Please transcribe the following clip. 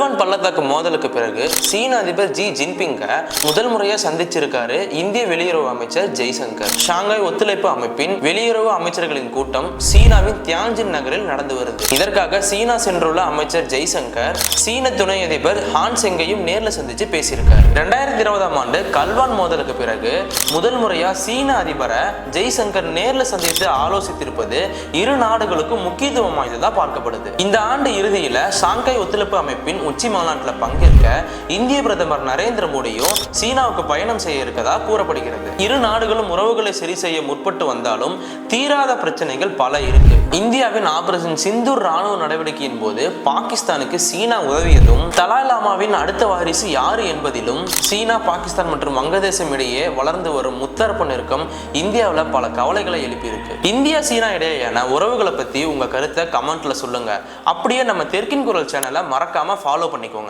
Golan பள்ளத்தாக்கு மோதலுக்கு பிறகு சீன அதிபர் ஜி ஜின்பிங்கை முதல் முறையா சந்திச்சிருக்காரு இந்திய வெளியுறவு அமைச்சர் ஜெய்சங்கர். ஷாங்காய் ஒத்துழைப்பு அமைப்பின் வெளியுறவு அமைச்சர்களின் கூட்டம் சீனாவின் தியான்ஜின் நகரில் நடந்து வருது. இதற்காக சீனா சென்றுள்ள அமைச்சர் ஜெய்சங்கர் சீன துணை அதிபர் ஹான் செங்கையும் நேர்ல சந்திச்சு பேசியிருக்காரு. 2020ஆம் ஆண்டு கல்வான் மோதலுக்கு பிறகு முதல் முறையா சீன அதிபரை ஜெய்சங்கர் நேர்ல சந்தித்து ஆலோசித்திருப்பது இரு நாடுகளுக்கும் முக்கியத்துவம் வாய்ந்ததா பார்க்கப்படுது. இந்த ஆண்டு இறுதியில ஷாங்காய் ஒத்துழைப்பு அமைப்பின் உச்சி மாநாட்டில் பங்கேற்க இந்திய பிரதமர் நரேந்திர மோடியும் சீனாவுக்கு பயணம் செய்ய இருக்கதா கூறப்படுகிறது. இரு நாடுகளும் உறவுகளை சரி செய்ய முற்பட்டு வந்தாலும் தீராத பிரச்சனைகள் பல இருக்கு. இந்தியாவின் ஆபரேஷன் சிந்தூர் ராணுவ நடவடிக்கையின் போது பாகிஸ்தானுக்கு சீனா உதவியதும், தலாய் லாமாவின் அடுத்த வாரிசு யாரு என்பதிலும் சீனா, பாகிஸ்தான் மற்றும் வங்கதேசம் இடையே வளர்ந்து வரும் முத்தரப்பு நெருக்கம் இந்தியாவில் பல கவலைகளை எழுப்பியிருக்கு. இந்தியா சீனா இடையேயான உறவுகளை பத்தி உங்க கருத்தை கமெண்ட்ல சொல்லுங்க. அப்படியே நம்ம தெற்கின் குரல் சேனலை மறக்காம ஃபாலோ பண்ணிக்கோங்க.